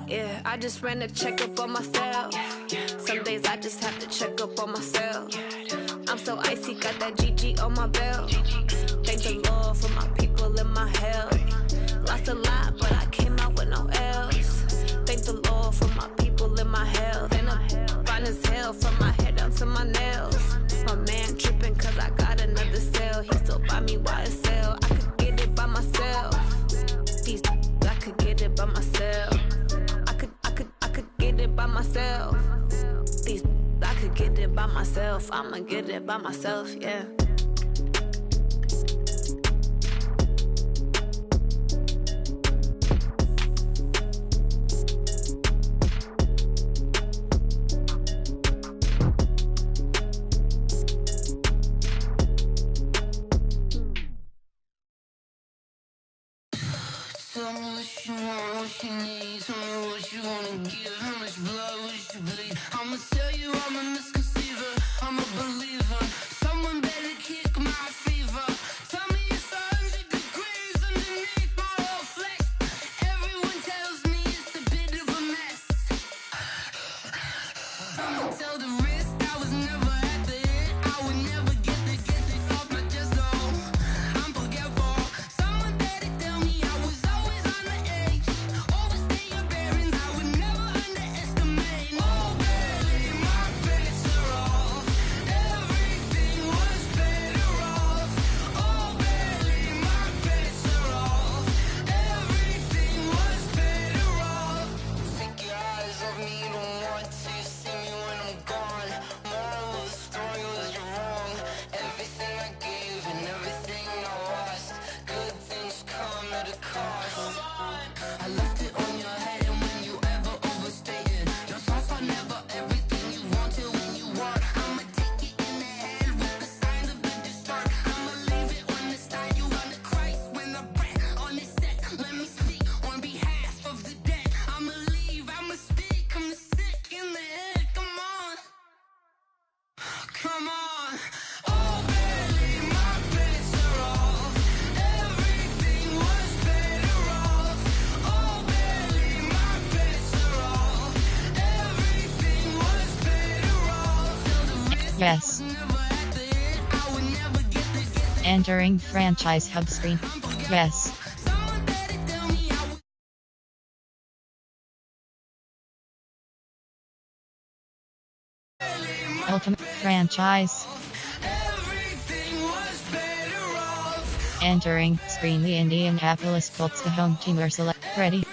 Yeah, I just ran a checkup on myself. Some days I just have to check up on myself. I'm so icy, got that GG on my belt. Thank the Lord for my people in my health. Lost a lot, but I came out with no L's. Thank the Lord for my people in my health. And I'm fine as hell from my head down to my nails. My man tripping cause I got another sale. He still buy me YSL. I could get it by myself. These I could get it by myself. I could get it by myself. These I could get it by myself. I'ma get it by myself, yeah. Tell me what you want, what you need. Tell me what you wanna give. How much blood would you bleed? I'ma tell you I'm a misconceiver. I'm a believer. Someone better kick my fever. Tell me it's 100 degrees underneath my whole flesh. Everyone tells me it's a bit of a mess. I'ma tell the risk I was never at the end. I would never get it off my chest though. I'm forgetful. Someone better tell me I was always on the edge. Overstay your bearings, I would never underestimate. Oh baby, my bets are off. Everything was better off. Oh baby, my bets are off. Everything was better off. Take your eyes off me, you don't want to see me when I'm gone. Moral of the story was you're wrong. Everything I gave and everything I lost. Good things come at a cost. I left it on your head and when you ever overstated. Your thoughts are never everything you wanted when you want. I'ma take it in the head with the signs of the distort. I'ma leave it on the side. You on the Christ when I breath on this set. Let me speak on behalf of the dead. I'ma leave, I'ma speak. I'm the sick in the head. Come on. Come on. Oh baby, my bets are off. Everything was better off. Oh baby, my bets are off. Everything was better off. Till the risk Yes. never at the end. I would never get it. Entering franchise hub screen. Yes. Someone better tell me I would. Ultimate franchise. Everything was better off. Entering screen. The Indianapolis Colts, the home team are select. Ready.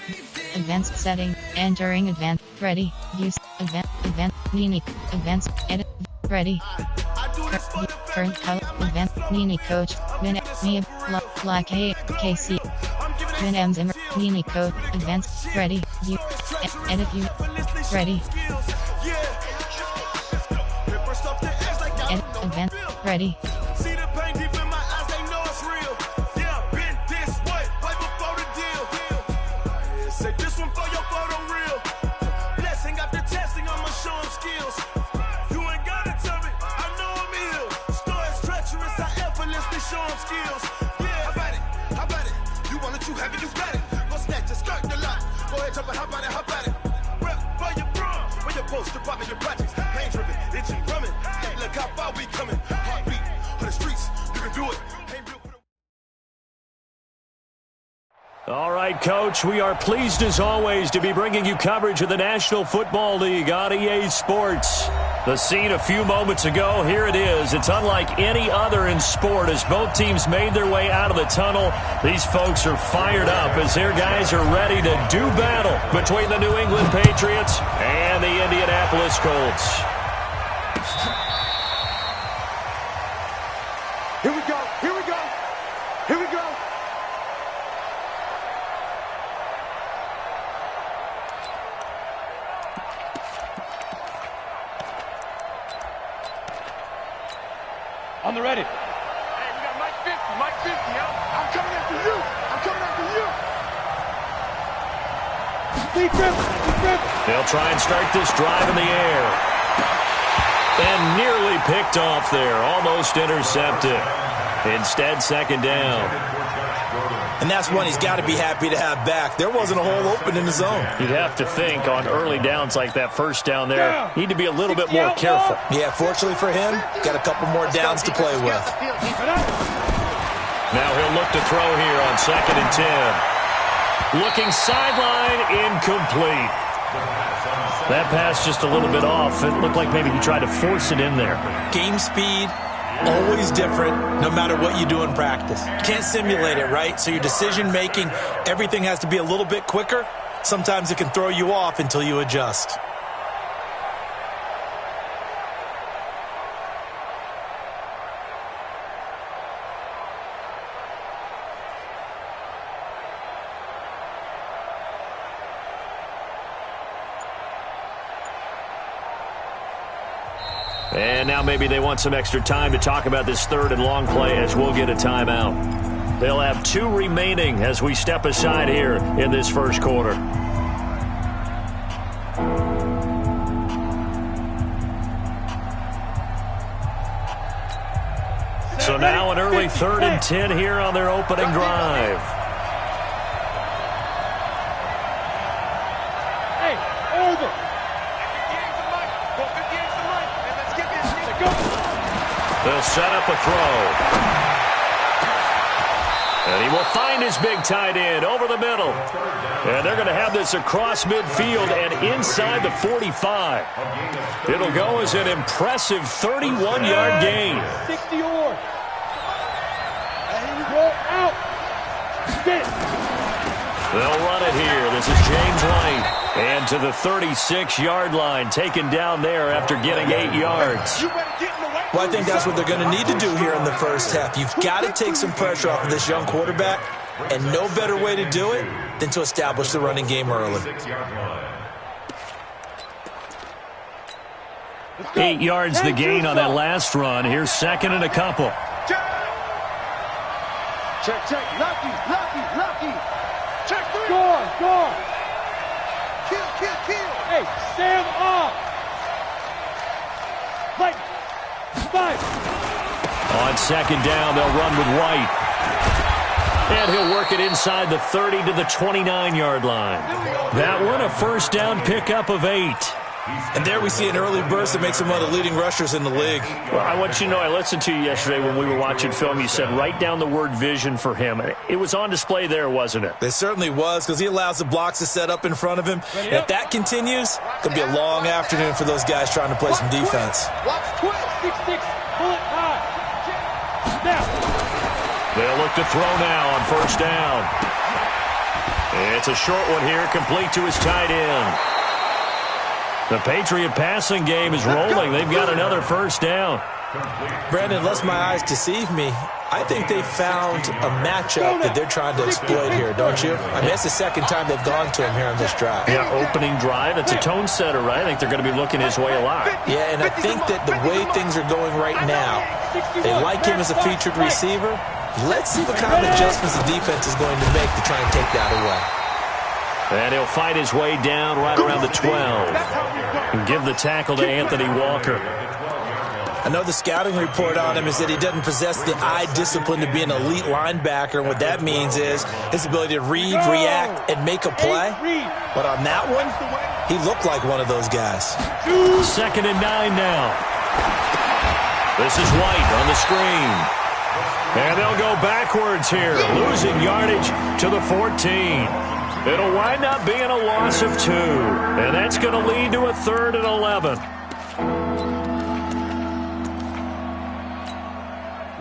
Advanced setting. Entering advanced. Ready. Use. Advanced. Nini. Advanced. Edit. Ready. Current color. Advanced. Nini coach. Win. Me. Black A. KC. Win M. Zimmer. Nini code. Advanced. Ready. You. Edit you. Ready. Edit. Advanced. Ready. See the pain deep in my eyes, they know it's real. Yeah, been this way, right before the deal. Say this one for your photo real. Blessing after testing, I'ma show them skills. You ain't gotta tell me, I know I'm ill. Stories treacherous, I effortlessly show them skills. Yeah, how about it? You want it, you have it, you got it. Go snatch it, skirt the lot. Go ahead, jump it, how about it? Rep where you from, where you post to pop in your projects. Pain driven, itching, drumming. Hey, look how far we coming. Heartbeat on the streets, you can do it. Hey, real for the All right, Coach, we are pleased as always to be bringing you coverage of the National Football League on EA Sports. The scene a few moments ago, here it is. It's unlike any other in sport as both teams made their way out of the tunnel. These folks are fired up as their guys are ready to do battle between the New England Patriots and the Indianapolis Colts. Here we go, here we go, here we go. On the ready. Hey, we got Mike 50, yo. I'm coming after you. I'm coming after you. Defense. They'll try and start this drive in the air. And nearly picked off there. Almost intercepted. Instead, second down. And that's one he's got to be happy to have back. There wasn't a hole open in the zone. You'd have to think on early downs like that first down there, need to be a little bit more careful. Yeah, fortunately for him, got a couple more downs to play with. Now he'll look to throw here on 2nd and 10. Looking sideline, incomplete. That pass just a little bit off. It looked like maybe he tried to force it in there. Game speed, always different no matter what you do in practice. You can't simulate it, right? So your decision-making, everything has to be a little bit quicker. Sometimes it can throw you off until you adjust. And now maybe they want some extra time to talk about this 3rd and long play as we'll get a timeout. They'll have 2 remaining as we step aside here in this first quarter. So now an early 3rd and 10 here on their opening drive. Hey, over. They'll set up a throw. And he will find his big tight end over the middle. And they're going to have this across midfield and inside the 45. It'll go as an impressive 31-yard gain. 60 or. Go out. Sit. They'll run it here. This is James White. And to the 36-yard line, taken down there after getting 8 yards. Well, I think that's what they're going to need to do here in the first half. You've got to take some pressure off of this young quarterback, and no better way to do it than to establish the running game early. 8 yards the gain on that last run. Here's 2nd and a couple. Check. Lucky. Check 3. Go. Kill. Hey, Sam off. Like 5. On 2nd down, they'll run with White. And he'll work it inside the 30 to the 29-yard line. That one, a first down pickup of 8. And there we see an early burst that makes him one of the leading rushers in the league. Well, I want you to know, I listened to you yesterday when we were watching film. You said write down the word vision for him. It was on display there, wasn't it? It certainly was, because he allows the blocks to set up in front of him. And if that continues, it'll be a long afternoon for those guys trying to play some defense. Watch 6-6. Bullet high. Now. They'll look to throw now on first down. It's a short one here, complete to his tight end. The Patriot passing game is rolling. They've got another first down. Brandon, unless my eyes deceive me, I think they found a matchup that they're trying to exploit here, don't you? I mean, it's the 2nd time they've gone to him here on this drive. Yeah, opening drive. It's a tone setter, right? I think they're going to be looking his way a lot. Yeah, and I think that the way things are going right now, they like him as a featured receiver. Let's see what kind of adjustments the defense is going to make to try and take that away. And he'll fight his way down right around the 12. And give the tackle to Anthony Walker. I know the scouting report on him is that he doesn't possess the eye discipline to be an elite linebacker. And what that means is his ability to read, react, and make a play. But on that one, he looked like one of those guys. 2nd and 9 now. This is White on the screen. And they'll go backwards here, losing yardage to the 14. It'll wind up being a loss of 2. And that's going to lead to a 3rd and 11.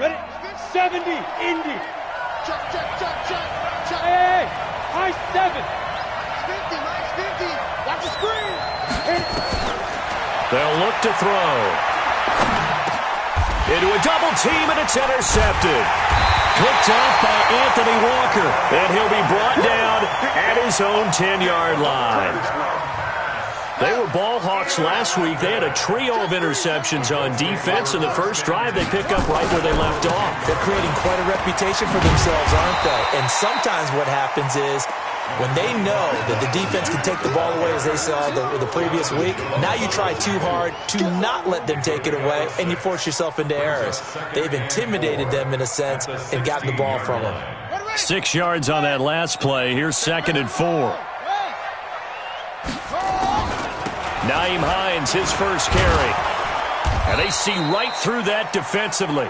Ready? 70. Indy. Check. Hey. High 7. 50. Watch the screen. They'll look to throw. Into a double team, and it's intercepted. Picked off by Anthony Walker, and he'll be brought down at his own 10-yard line. They were ball hawks last week. They had a trio of interceptions on defense. In the first drive, they pick up right where they left off. They're creating quite a reputation for themselves, aren't they? And sometimes what happens is when they know that the defense can take the ball away, as they saw the previous week, now you try too hard to not let them take it away, and you force yourself into errors. They've intimidated them in a sense and gotten the ball from them. 6 yards on that last play. Here's 2nd and 4. Nyheim Hines, his first carry. And they see right through that defensively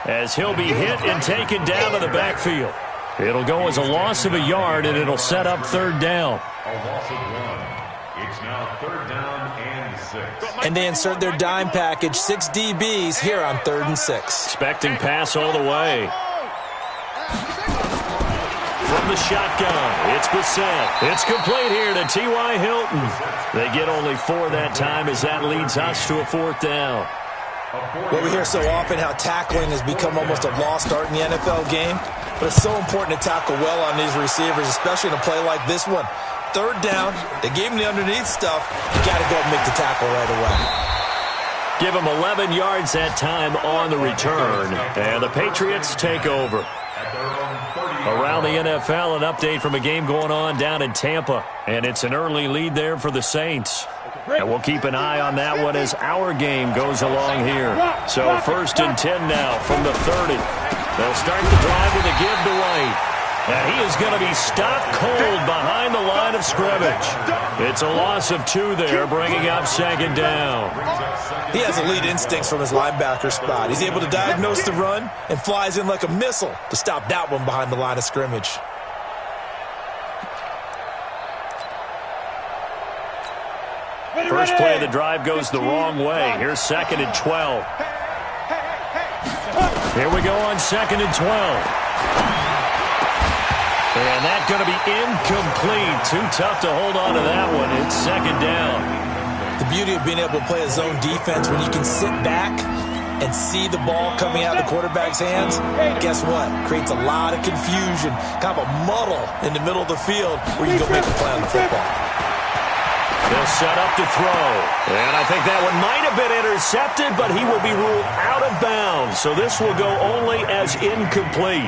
as he'll be hit and taken down to the backfield. It'll go as a loss of a yard, and it'll set up 3rd down. A loss of 1. It's now 3rd down and 6. And they insert their dime package, 6 DBs here on 3rd and 6. Expecting pass all the way. From the shotgun, it's Bissett. It's complete here to T.Y. Hilton. They get only 4 that time as that leads us to a 4th down. Well, we hear so often how tackling has become almost a lost art in the NFL game, but it's so important to tackle well on these receivers, especially in a play like this one. 3rd down, they gave him the underneath stuff. You got to go and make the tackle right away. Give him 11 yards that time on the return, and the Patriots take over. Around the NFL, an update from a game going on down in Tampa, and it's an early lead there for the Saints. And we'll keep an eye on that one as our game goes along here. So 1st and 10 now from the 30. They'll start the drive with a give to White. And he is going to be stopped cold behind the line of scrimmage. It's a loss of 2 there, bringing up 2nd down. He has elite instincts from his linebacker spot. He's able to diagnose the run and flies in like a missile to stop that one behind the line of scrimmage. First play of the drive goes the wrong way. Here's 2nd and 12. Here we go on 2nd and 12. And that's going to be incomplete. Too tough to hold on to that one. It's 2nd down. The beauty of being able to play a zone defense when you can sit back and see the ball coming out of the quarterback's hands, guess what? Creates a lot of confusion, kind of a muddle in the middle of the field where you go make a play on the football. They'll set up to throw. And I think that one might have been intercepted, but he will be ruled out of bounds. So this will go only as incomplete.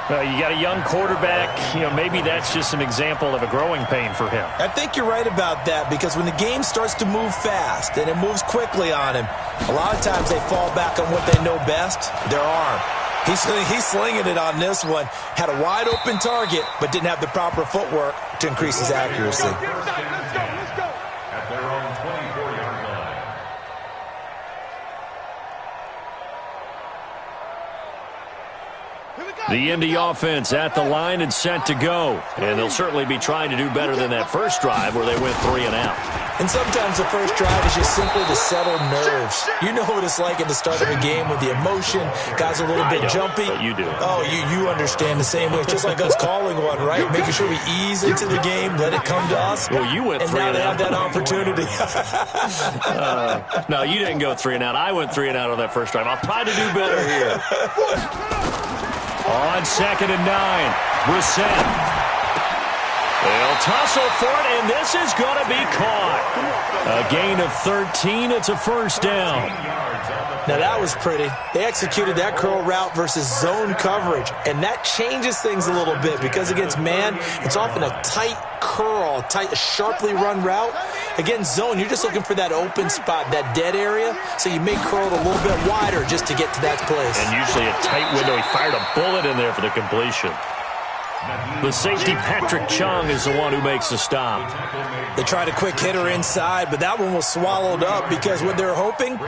You got a young quarterback, maybe that's just an example of a growing pain for him. I think you're right about that, because when the game starts to move fast and it moves quickly on him, a lot of times they fall back on what they know best, their arm. He's slinging it on this one. Had a wide open target, but didn't have the proper footwork to increase his accuracy. Let's go. At their own 24-yard line. The Indy offense at the line and set to go. And they'll certainly be trying to do better than that first drive where they went 3 and out. And sometimes the first drive is just simply to settle nerves. You know what it's like at the start of a game with the emotion. Guys are a little bit jumpy. But you do. Oh, you understand the same way. It's just like us calling one, right? Making sure we ease into the game, let it come to us. Well, you went 3 and out. And now they have that opportunity. No, you didn't go 3 and out. I went 3 and out on that first drive. I'll try to do better here. On 2nd and 9, Brissett. They'll tussle for it, and this is going to be caught. A gain of 13. It's a 1st down. Now, that was pretty. They executed that curl route versus zone coverage, and that changes things a little bit because against man, it's often a tight curl, a sharply run route. Against zone, you're just looking for that open spot, that dead area, so you may curl it a little bit wider just to get to that place. And usually a tight window. He fired a bullet in there for the completion. The safety, Patrick Chung, is the one who makes the stop. They tried a quick hitter inside, but that one was swallowed up because what they're hoping,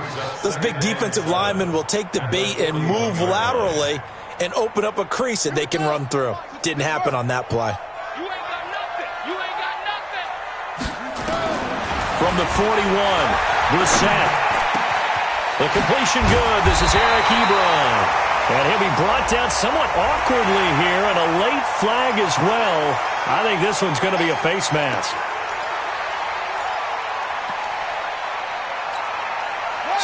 those big defensive linemen will take the bait and move laterally and open up a crease that they can run through. Didn't happen on that play. You ain't got nothing. You ain't got nothing. From the 41, Brissett. The completion good. This is Eric Ebron. And he'll be brought down somewhat awkwardly here, and a late flag as well. I think this one's going to be a face mask.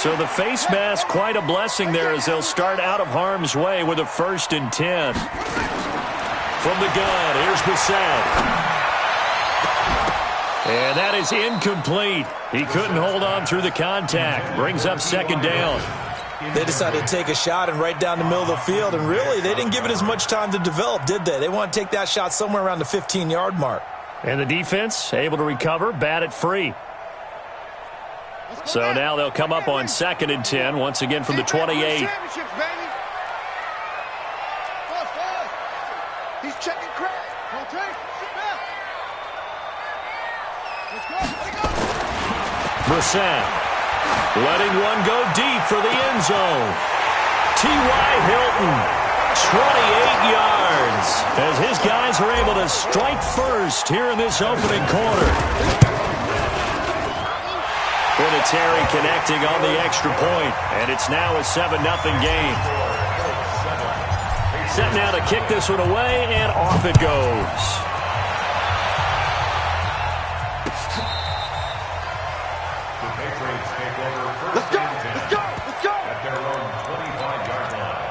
So the face mask, quite a blessing there as they'll start out of harm's way with a 1st and 10. From the gun, here's Bissett. And that is incomplete. He couldn't hold on through the contact. Brings up 2nd down. They decided to take a shot and right down the middle of the field, and really, they didn't give it as much time to develop, did they? They want to take that shot somewhere around the 15-yard mark. And the defense able to recover, bat it free. So now they'll come up on 2nd and 10, once again from the 28. Check and crack. Okay. Let's go. Brissett letting one go deep for the end zone. T.Y. Hilton, 28 yards, as his guys are able to strike first here in this opening quarter. Vinatieri connecting on the extra point, and it's now a 7-0 game. Set now to kick this one away, and off it goes. Let's go. Let's go. Let's go. At their own 25-yard line.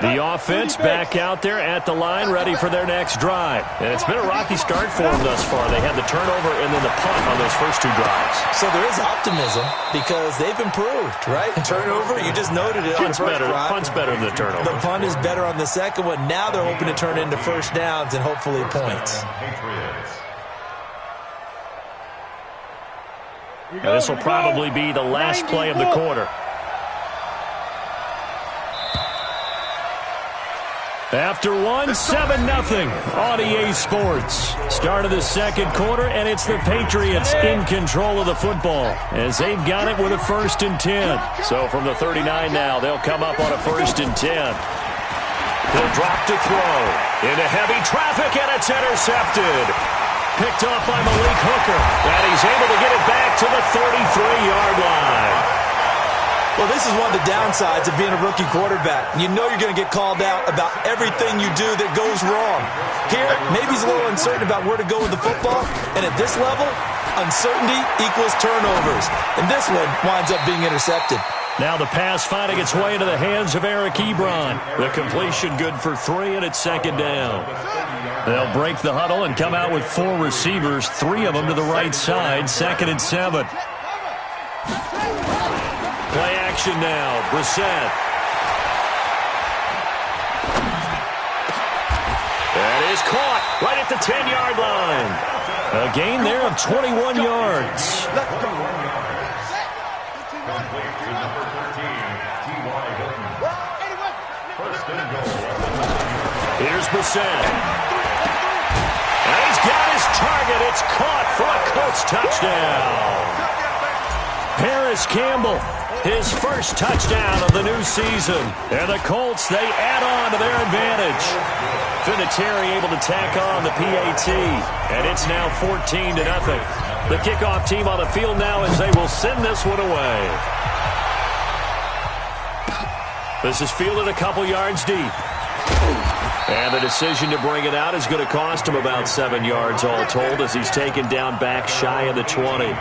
The offense back out there at the line, ready for their next drive. And it's been a rocky start for them thus far. They had the turnover and then the punt on those first two drives. So there is optimism because they've improved, right? Turnover, you just noted it. Punt's better than the turnover. The punt is better on the second one. Now they're hoping to turn into first downs and hopefully points. Now this will probably be the last play of the quarter. After one, 7-0 on EA Sports. Start of the second quarter, and it's the Patriots in control of the football as they've got it with a 1st and 10. So from the 39 now, they'll come up on a 1st and 10. He'll drop to throw into heavy traffic, and it's intercepted. Picked off by Malik Hooker, and he's able to get it back to the 33-yard line. Well, this is one of the downsides of being a rookie quarterback. You know you're going to get called out about everything you do that goes wrong. Here, maybe he's a little uncertain about where to go with the football, and at this level, uncertainty equals turnovers. And this one winds up being intercepted. Now the pass finding its way into the hands of Eric Ebron. The completion good for 3, and it's 2nd down. They'll break the huddle and come out with 4 receivers, 3 of them to the right side, 2nd and 7. Play action now, Brissett. That is caught right at the 10-yard line. A gain there of 21 yards. Here's Brissett. And he's got his target. It's caught for a Colts touchdown. Paris Campbell, his first touchdown of the new season. And the Colts, they add on to their advantage. Vinatieri able to tack on the PAT. And it's now 14-0. The kickoff team on the field now as they will send this one away. This is fielded a couple yards deep. And the decision to bring it out is going to cost him about 7 yards all told as he's taken down back shy of the 20.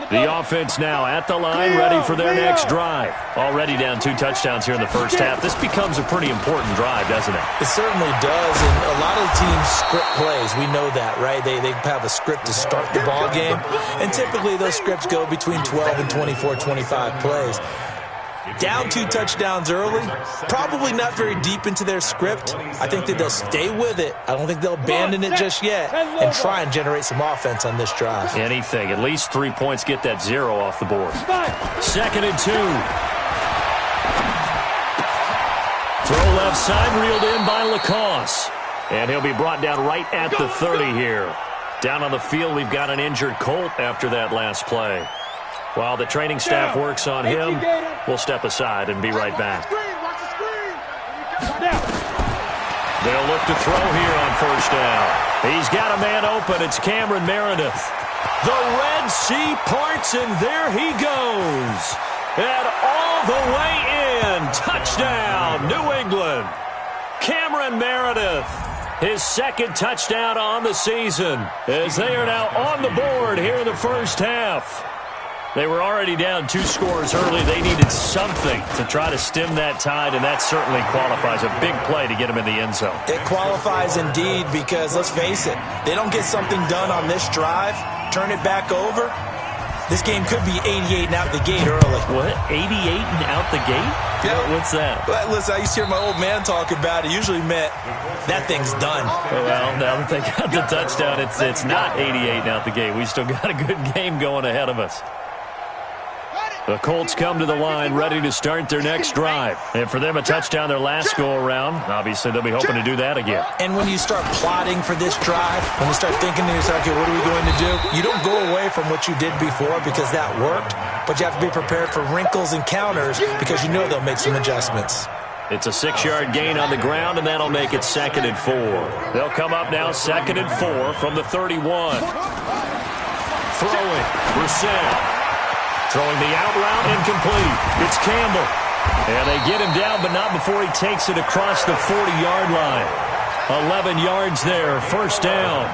The offense now at the line, ready for their next drive. Already down 2 touchdowns here in the first half. This becomes a pretty important drive, doesn't it? It certainly does, and a lot of the teams script plays. We know that, right? They have a script to start the ball game, and typically those scripts go between 12 and 24, 25 plays. Down 2 touchdowns early, probably not very deep into their script. I think that they'll stay with it. I don't think they'll abandon it just yet and try and generate some offense on this drive. Anything. At least 3 points, get that 0 off the board. 2nd and 2. Throw left side, reeled in by Lacoste. And he'll be brought down right at the 30 here. Down on the field, we've got an injured Colt after that last play. While the training staff works on him, we'll step aside and be right back. They'll look to throw here on 1st down. He's got a man open. It's Cameron Meredith. The Red Sea parts, and there he goes. And all the way in. Touchdown, New England. Cameron Meredith, his 2nd touchdown on the season, as they are now on the board here in the first half. They were already down 2 scores early. They needed something to try to stem that tide, and that certainly qualifies. A big play to get them in the end zone. It qualifies indeed because, let's face it, they don't get something done on this drive, turn it back over, This game could be 88 and out the gate early. What? 88 and out the gate? Yeah. What's that? Well, listen, I used to hear my old man talk about it. Usually meant that thing's done. Well, now that they got the touchdown, it's not 88 and out the gate. We still got a good game going ahead of us. The Colts come to the line ready to start their next drive. And for them, a touchdown their last go-around. Obviously, they'll be hoping to do that again. And when you start plotting for this drive, when you start thinking to yourself, okay, what are we going to do? You don't go away from what you did before because that worked, but you have to be prepared for wrinkles and counters because you know they'll make some adjustments. It's a 6-yard gain on the ground, and that'll make it 2nd and 4. They'll come up now 2nd and 4 from the 31. Throwing, Brissett. Throwing the out route, incomplete. It's Campbell. And they get him down, but not before he takes it across the 40-yard line. 11 yards there, first down.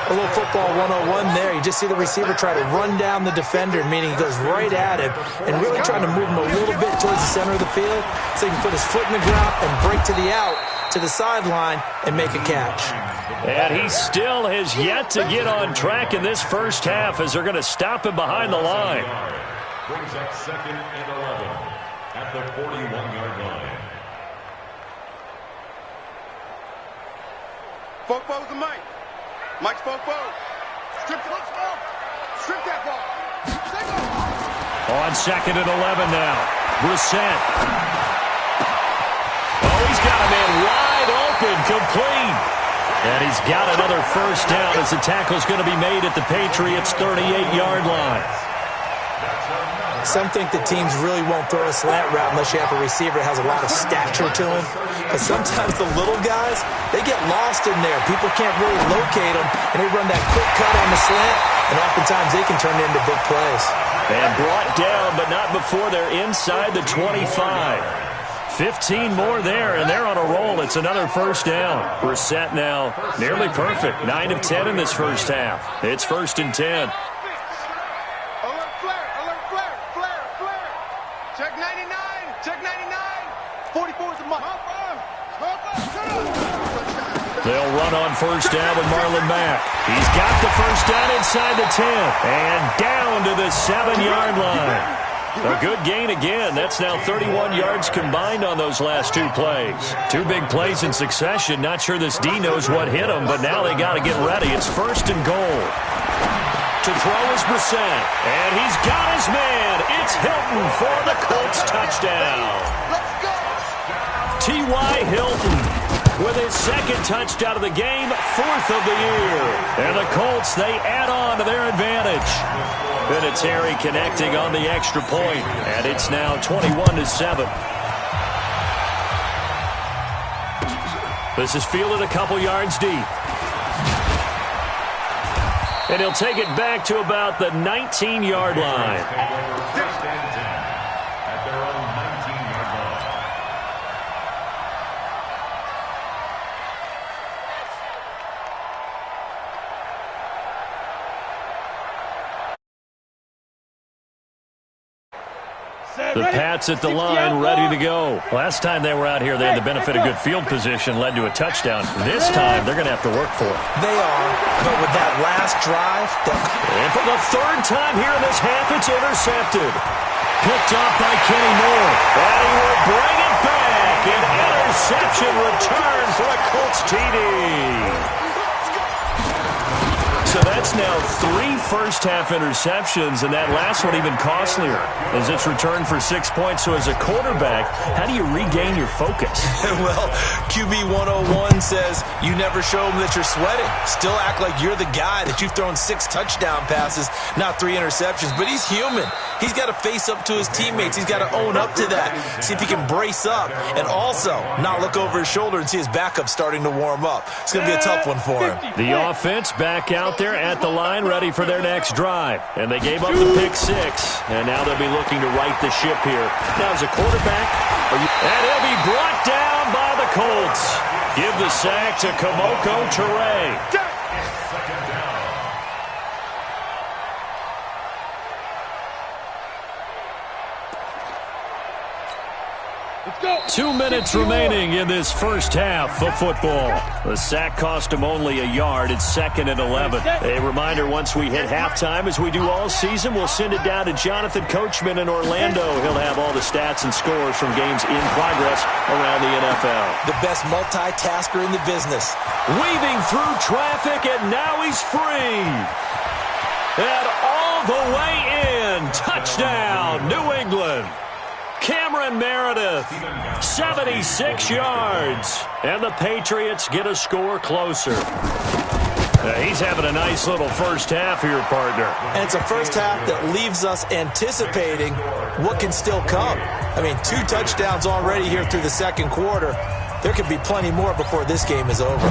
A little football 101 there. You just see the receiver try to run down the defender, meaning he goes right at him, and really trying to move him a little bit towards the center of the field so he can put his foot in the ground and break to the out, to the sideline, and make a catch. And he still has yet to get on track in this first half as they're going to stop him behind the line. Brings up 2nd and 11 at the 41-yard line. Fofo's the Mike. Mike's Fofo. Strip that ball. On 2nd and 11 now. Brissett. Oh, he's got a man wide open, complete. And he's got another first down as the tackle's going to be made at the Patriots' 38-yard line. Some think the teams really won't throw a slant route unless you have a receiver that has a lot of stature to him. Because sometimes the little guys, they get lost in there. People can't really locate them, and they run that quick cut on the slant, and oftentimes they can turn it into big plays. And brought down, but not before they're inside the 25. 15 more there, and they're on a roll. It's another first down. Brissett now nearly perfect. 9 of 10 in this first half. It's 1st and 10. Alert flare. Check 99. 44 is a mark. They'll run on first down with Marlon Mack. He's got the first down inside the 10 and down to the 7-yard line. A good gain again. That's now 31 yards combined on those last 2 plays. 2 big plays in succession. Not sure this D knows what hit him, but now they got to get ready. It's 1st and goal. To throw is Brissett, and he's got his man. It's Hilton for the Colts touchdown. T.Y. Hilton with his 2nd touchdown of the game, 4th of the year. And the Colts, they add on to their advantage. Vinatieri connecting on the extra point, and it's now 21-7. This is fielded a couple yards deep. And he'll take it back to about the 19-yard line. First and 10 at their own 19-yard line. The Pats at the line, ready to go. Last time they were out here, they had the benefit of good field position, led to a touchdown. This time, they're going to have to work for it. They are, but with that last drive... And for the 3rd time here in this half, it's intercepted. Picked off by Kenny Moore. And he will bring it back. An interception return for a Colts TD. So that's now 3 first-half interceptions, and that last one even costlier as it's returned for 6 points. So as a quarterback, how do you regain your focus? Well, QB 101 says you never show them that you're sweating. Still act like you're the guy, that you've thrown 6 touchdown passes, not 3 interceptions. But he's human. He's got to face up to his teammates. He's got to own up to that. See if he can brace up and also not look over his shoulder and see his backup starting to warm up. It's going to be a tough one for him. The offense back out there at the line, ready for their next drive. And they gave up the pick 6, and now they'll be looking to right the ship here. Now as a quarterback, and he'll be brought down by the Colts. Give the sack to Kamoko Toure. 2 minutes remaining in this first half of football. The sack cost him only a yard. It's 2nd and 11. A reminder, once we hit halftime, as we do all season, we'll send it down to Jonathan Coachman in Orlando. He'll have all the stats and scores from games in progress around the NFL. The best multitasker in the business. Weaving through traffic, and now he's free. And all the way in. Touchdown, New England. Cameron Meredith, 76 yards. And the Patriots get a score closer. He's having a nice little first half here, partner. And it's a first half that leaves us anticipating what can still come. I mean, 2 touchdowns already here through the second quarter. There could be plenty more before this game is over.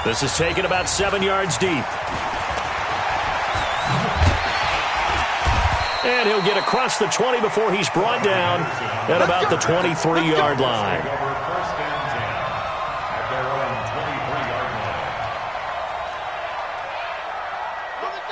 This is taken about 7 yards deep. And he'll get across the 20 before he's brought down at about the 23-yard line.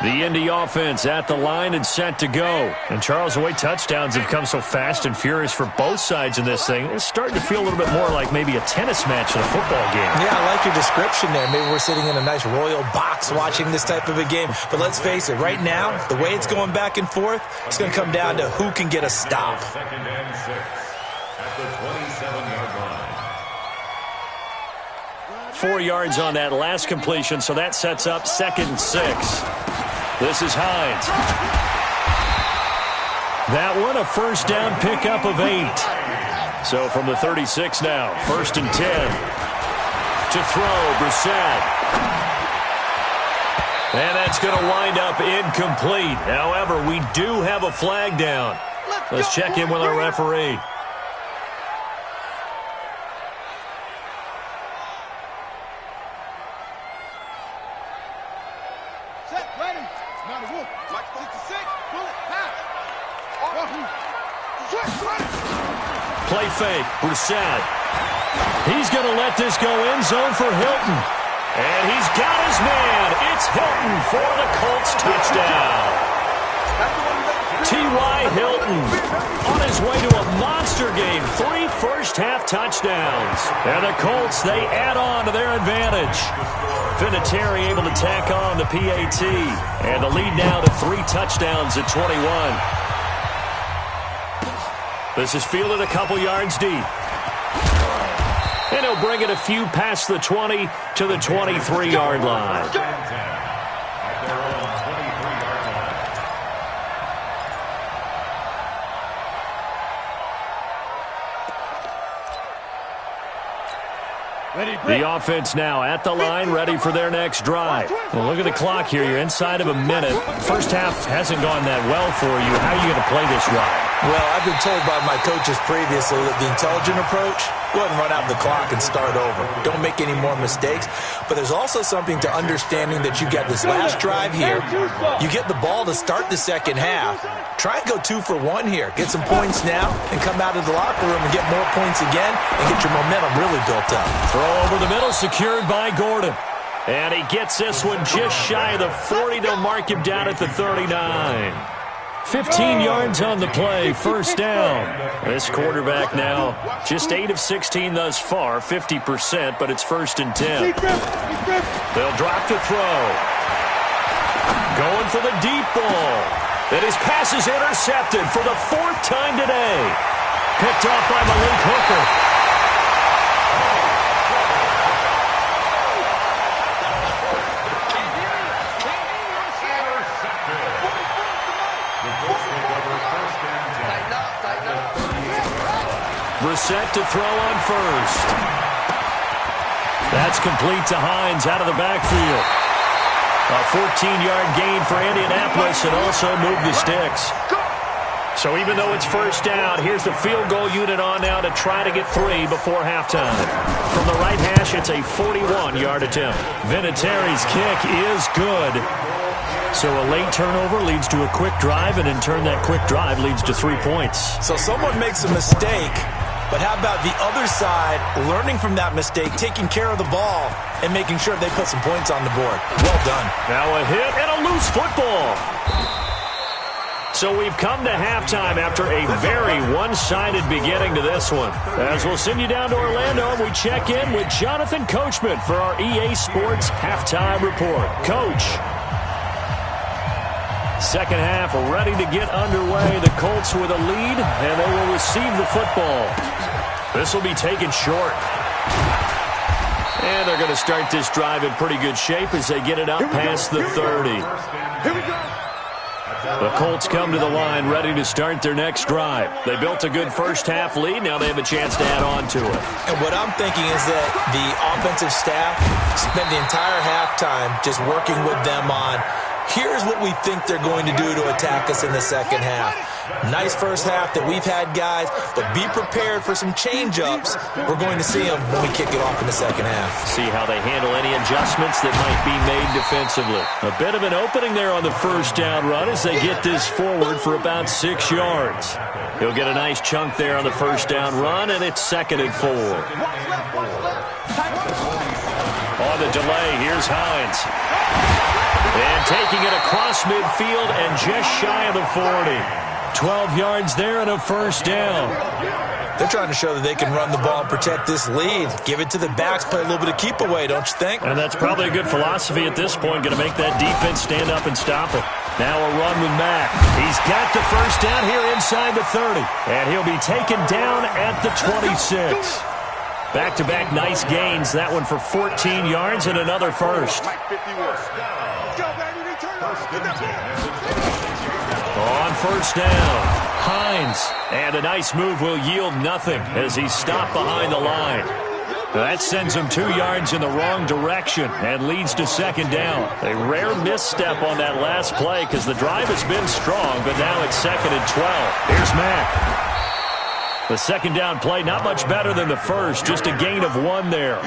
The Indy offense at the line and set to go. And Charles, the way touchdowns have come so fast and furious for both sides in this thing, it's starting to feel a little bit more like maybe a tennis match in a football game. Yeah, I like your description there. Maybe we're sitting in a nice royal box watching this type of a game. But let's face it, right now, the way it's going back and forth, it's going to come down to who can get a stop. 2nd and 6 at the 27-yard line. 4 yards on that last completion, so that sets up 2nd and 6. This is Hines. That one, a first down pickup of 8. So from the 36 now, 1st and 10. To throw, Brissett. And that's going to wind up incomplete. However, we do have a flag down. Let's check in with our referee. Play fake, Brissett. He's going to let this go end zone for Hilton. And he's got his man. It's Hilton for the Colts touchdown. T.Y. Hilton on his way to a monster game. 3 first-half touchdowns. And the Colts, they add on to their advantage. Vinatieri able to tack on the PAT. And the lead now to 3 touchdowns at 21. This is fielded a couple yards deep. And he'll bring it a few past the 20 to the 23-yard line. The offense now at the line, ready for their next drive. Well, look at the clock here. You're inside of a minute. First half hasn't gone that well for you. How are you going to play this ride? Well, I've been told by my coaches previously that the intelligent approach, go ahead and run out the clock and start over. Don't make any more mistakes. But there's also something to understanding that you got this last drive here. You get the ball to start the second half. Try and go 2 for 1 here. Get some points now and come out of the locker room and get more points again and get your momentum really built up. Throw over the middle, secured by Gordon. And he gets this one just shy of the 40. They'll mark him down at the 39. 15 yards on the play, first down. This quarterback now just 8 of 16 thus far, 50%, but it's 1st and 10. They'll drop to throw. Going for the deep ball. And his pass is intercepted for the 4th time today. Picked off by Malik Hooker. Brissett to throw on first. That's complete to Hines out of the backfield. A 14-yard gain for Indianapolis and also move the sticks. So even though it's first down, here's the field goal unit on now to try to get 3 before halftime. From the right hash, it's a 41-yard attempt. Vinatieri's kick is good. So a late turnover leads to a quick drive, and in turn that quick drive leads to 3 points. So someone makes a mistake, but how about the other side learning from that mistake, taking care of the ball, and making sure they put some points on the board? Well done. Now a hit and a loose football. So we've come to halftime after a very one-sided beginning to this one. As we'll send you down to Orlando, and we check in with Jonathan Coachman for our EA Sports Halftime Report. Coach. Second half ready to get underway. The Colts with a lead, and they will receive the football. This will be taken short. And they're going to start this drive in pretty good shape as they get it out past the 30. Here we go. The Colts come to the line ready to start their next drive. They built a good first-half lead. Now they have a chance to add on to it. And what I'm thinking is that the offensive staff spent the entire halftime just working with them on, here's what we think they're going to do to attack us in the second half. Nice first half that we've had, guys, but be prepared for some change-ups. We're going to see them when we kick it off in the second half. See how they handle any adjustments that might be made defensively. A bit of an opening there on the first down run as they get this forward for about 6 yards. He'll get a nice chunk there on the first down run, and it's 2nd and 4. On the delay, here's Hines. And taking it across midfield and just shy of the 40. 12 yards there and a first down. They're trying to show that they can run the ball and protect this lead. Give it to the backs, play a little bit of keep away, don't you think? And that's probably a good philosophy at this point, going to make that defense stand up and stop it. Now a run with Mack. He's got the first down here inside the 30. And he'll be taken down at the 26. Back-to-back nice gains. That one for 14 yards and another first. On first down, Hines. And a nice move will yield nothing as he's stopped behind the line. That sends him 2 yards in the wrong direction and leads to second down. A rare misstep on that last play because the drive has been strong, but now it's 2nd and 12. Here's Mack. The second down play, not much better than the first, just a gain of 1 there.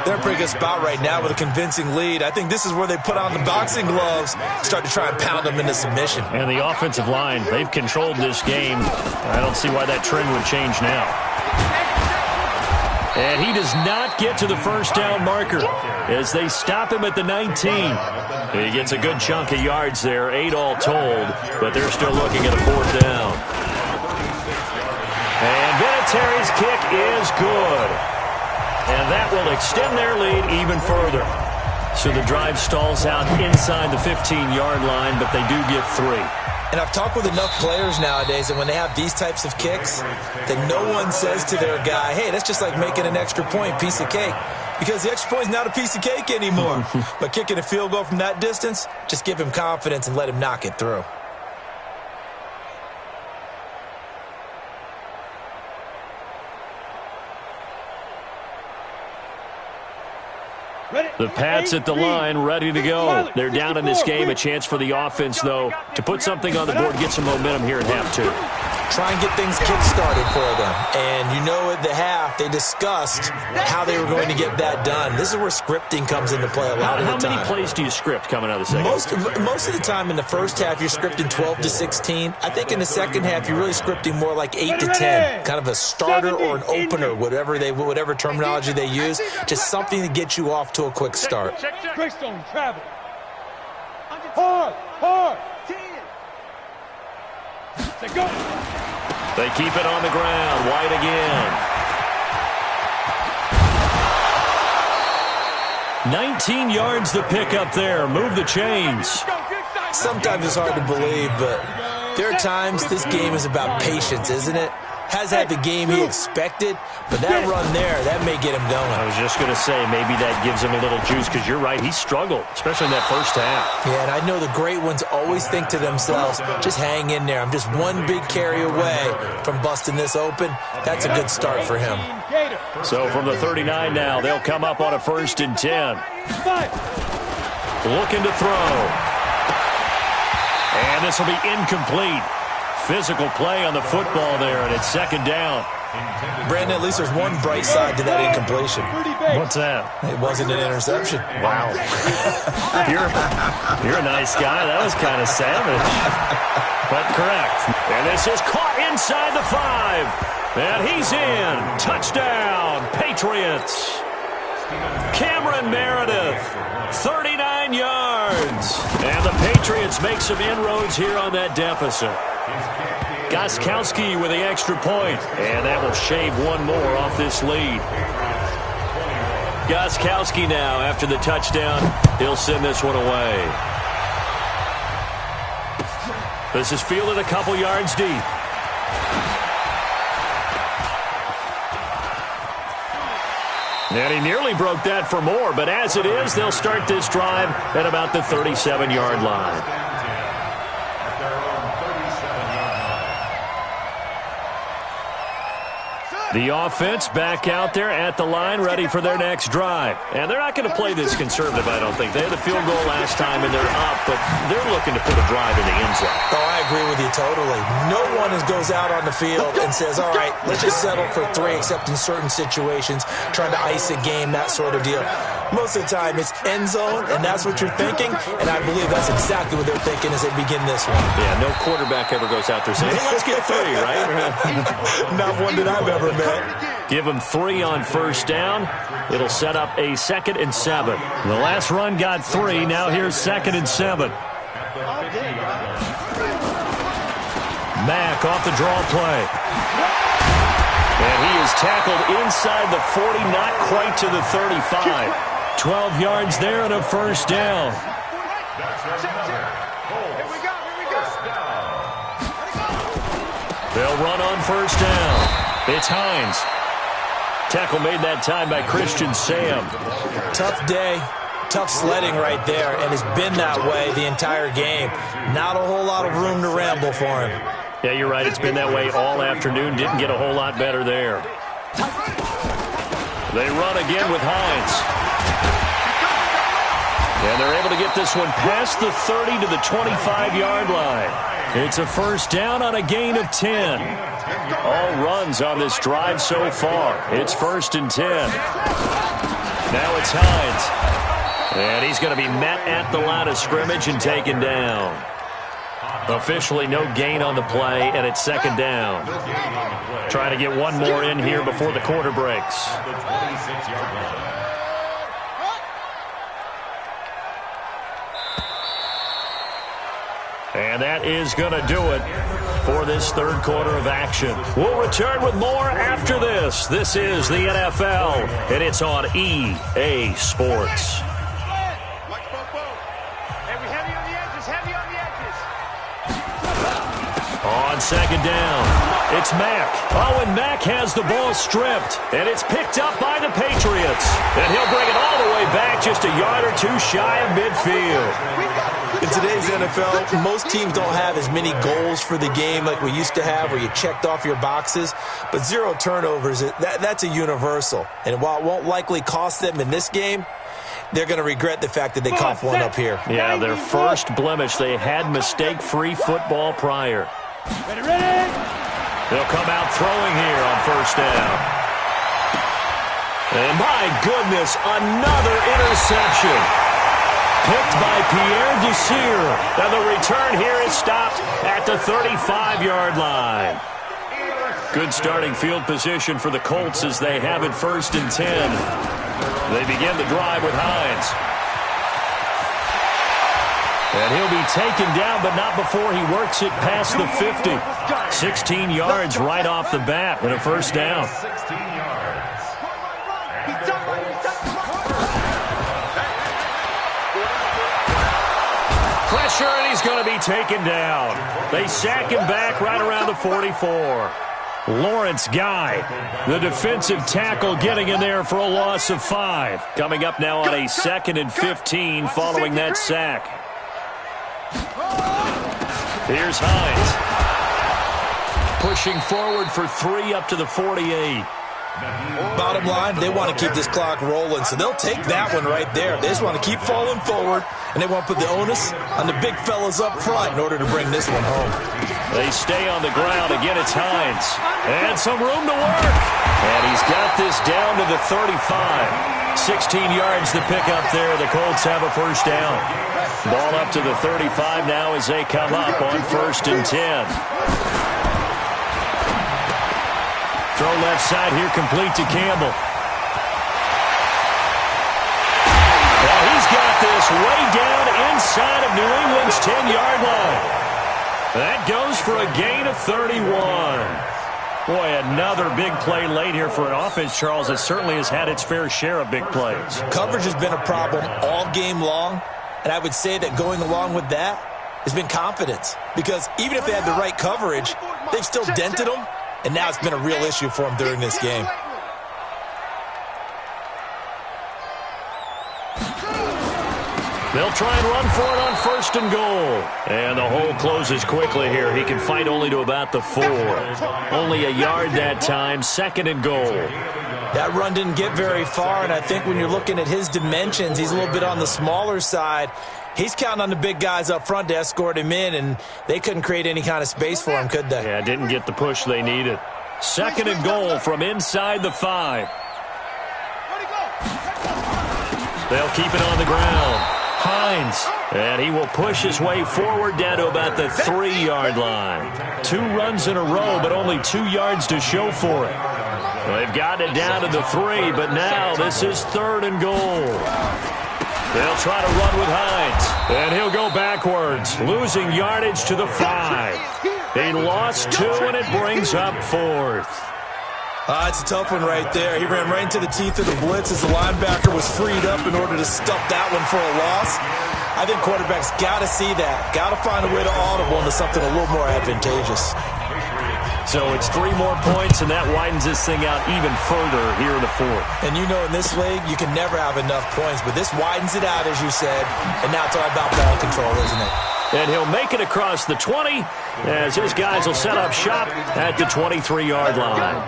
They're in a pretty good spot right now with a convincing lead. I think this is where they put on the boxing gloves, start to try and pound them into submission. And the offensive line, they've controlled this game. I don't see why that trend would change now. And he does not get to the first down marker as they stop him at the 19. He gets a good chunk of yards there, 8 all told, but they're still looking at a 4th down. And Vinatieri's kick is good. And that will extend their lead even further. So the drive stalls out inside the 15-yard line, but they do get 3. And I've talked with enough players nowadays that when they have these types of kicks, that no one says to their guy, hey, that's just like making an extra point, piece of cake. Because the extra point is not a piece of cake anymore. But kicking a field goal from that distance, just give him confidence and let him knock it through. The Pats at the line, ready to go. They're down in this game. A chance for the offense, though, to put something on the board, get some momentum here at half 2. Try and get things kick-started for them. And you know at the half, they discussed how they were going to get that done. This is where scripting comes into play a lot of the time. How many plays do you script coming out of the second? Most of the time in the first half, you're scripting 12 to 16. I think in the second half, you're really scripting more like 8 to 10. Kind of a starter or an opener, whatever terminology they use. Just something to get you off to a quick start. Greystone, travel. Hard. 10. Go. They keep it on the ground. White again. 19 yards to pick up there. Move the chains. Sometimes it's hard to believe, but there are times this game is about patience, isn't it? Has had the game he expected, but that run there, that may get him going. I was just going to say, maybe that gives him a little juice, because you're right, he struggled, especially in that first half. Yeah, and I know the great ones always think to themselves, just hang in there. I'm just one big carry away from busting this open. That's a good start for him. So from the 39 now, they'll come up on a 1st and 10. Looking to throw. And this will be incomplete. Physical play on the football there, and it's 2nd down. Brandon, at least there's one bright side to that incompletion. What's that? It wasn't an interception. Wow. You're a nice guy. That was kind of savage. But correct. And this is caught inside the 5. And he's in. Touchdown, Patriots. Cameron Meredith, 39 yards. Hines. And the Patriots make some inroads here on that deficit. Gostkowski with the extra point. And that will shave one more off this lead. Gostkowski now, after the touchdown, he'll send this one away. This is fielded a couple yards deep. And he nearly broke that for more, but as it is, they'll start this drive at about the 37-yard line. The offense back out there at the line, ready for their next drive. And they're not going to play this conservative, I don't think. They had the field goal last time, and they're up, but they're looking to put a drive in the end zone. Oh, I agree with you totally. No one goes out on the field and says, all right, let's just settle for 3, except in certain situations, trying to ice a game, that sort of deal. Most of the time, it's end zone, and that's what you're thinking, and I believe that's exactly what they're thinking as they begin this one. Yeah, no quarterback ever goes out there saying, hey, let's get 3, right? Not one that I've ever met. Give him 3 on first down. It'll set up a 2nd and 7. The last run got 3. Now here's 2nd and 7. Mack off the draw play. And he is tackled inside the 40, not quite to the 35. 12 yards there and a first down. They'll run on first down. It's Hines. Tackle made that time by Christian Sam. Tough day, tough sledding right there, and it's been that way the entire game. Not a whole lot of room to ramble for him. Yeah, you're right. It's been that way all afternoon. Didn't get a whole lot better there. They run again with Hines. And they're able to get this one past the 30 to the 25-yard line. It's a first down on a gain of 10. All runs on this drive so far. It's 1st and 10. Now it's Hines. And he's going to be met at the line of scrimmage and taken down. Officially no gain on the play, and it's 2nd down. Trying to get one more in here before the quarter breaks. And that is going to do it for this third quarter of action. We'll return with more after this. This is the NFL, and it's on EA Sports. On 2nd down, it's Mack. Oh, and Mack has the ball stripped, and it's picked up by the Patriots. And he'll bring it all the way back just a yard or 2 shy of midfield. In today's NFL, most teams don't have as many goals for the game like we used to have where you checked off your boxes. But 0 turnovers, that's a universal. And while it won't likely cost them in this game, they're going to regret the fact that they coughed one up here. Yeah, their first blemish. They had mistake-free football prior. Ready? They'll come out throwing here on first down. And my goodness, another interception. Picked by Pierre Desir. And the return here is stopped at the 35-yard line. Good starting field position for the Colts as they have it 1st and 10. They begin the drive with Hines. And he'll be taken down, but not before he works it past the 50. 16 yards right off the bat and a first down. 16 yards. Pressure, and he's going to be taken down. They sack him back right around the 44. Lawrence Guy, the defensive tackle, getting in there for a loss of 5. Coming up now on a 2nd and 15 following that sack. Here's Hines. Pushing forward for 3 up to the 48. Bottom line, they want to keep this clock rolling, so they'll take that one right there. They just want to keep falling forward, and they want to put the onus on the big fellas up front in order to bring this one home. They stay on the ground. Again, it's Hines. And some room to work. And he's got this down to the 35. 16 yards to pick up there. The Colts have a first down. Ball up to the 35 now as they come up on 1st and 10. Throw left side here, complete to Campbell. Well, he's he's got this way down inside of New England's 10-yard line. That goes for a gain of 31. Boy, another big play late here for an offense, Charles, that certainly has had its fair share of big plays. Coverage has been a problem all game long, and I would say that going along with that has been confidence. Because even if they had the right coverage, they've still dented them, and now it's been a real issue for them during this game. They'll try and run for it on 1st and goal. And the hole closes quickly here. He can fight only to about the 4. Only a yard that time, 2nd and goal. That run didn't get very far, and I think when you're looking at his dimensions, he's a little bit on the smaller side. He's counting on the big guys up front to escort him in, and they couldn't create any kind of space for him, could they? Yeah, didn't get the push they needed. 2nd and goal from inside the 5. They'll keep it on the ground. Hines, and he will push his way forward down to about the 3-yard line. 2 runs in a row, but only 2 yards to show for it. Well, they've gotten it down to the 3, but now this is 3rd and goal. They'll try to run with Hines, and he'll go backwards, losing yardage to the 5. He lost 2, and it brings up 4th. It's a tough one right there. He ran right into the teeth of the blitz as the linebacker was freed up in order to stuff that one for a loss. I think quarterbacks got to see that. Got to find a way to audible into something a little more advantageous. So it's 3 more points, and that widens this thing out even further here in the 4th. And you know in this league, you can never have enough points, but this widens it out, as you said, and now it's all about ball control, isn't it? And he'll make it across the 20 as his guys will set up shop at the 23-yard line.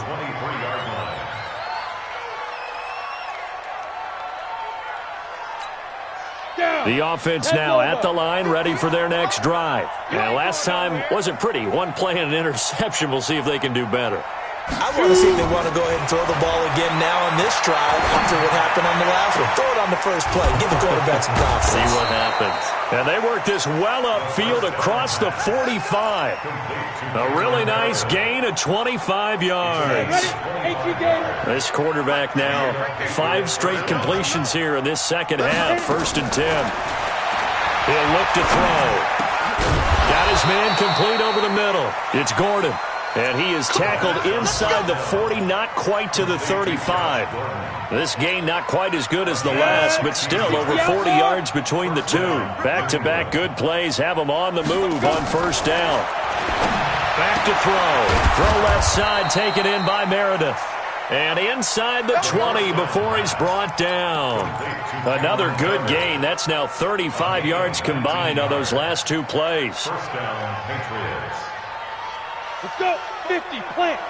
The offense now at the line, ready for their next drive. And last time wasn't pretty. 1 play and an interception. We'll see if they can do better. I want to see if they want to go ahead and throw the ball again now on this drive after what happened on the last one. Throw it on the first play. Give the quarterback some confidence. See what happens. And they work this well upfield across the 45. A really nice gain of 25 yards. This quarterback now 5 straight completions here in this second half. 1st and 10. He'll look to throw. Got his man complete over the middle. It's Gordon. And he is tackled inside the 40, not quite to the 35. This gain not quite as good as the last, but still over 40 yards between the 2. Back-to-back good plays have him on the move on 1st down. Back to throw. Throw left side taken in by Meredith. And inside the 20 before he's brought down. Another good gain. That's now 35 yards combined on those last 2 plays. 1st down, Patriots. Let's go. 50, plant.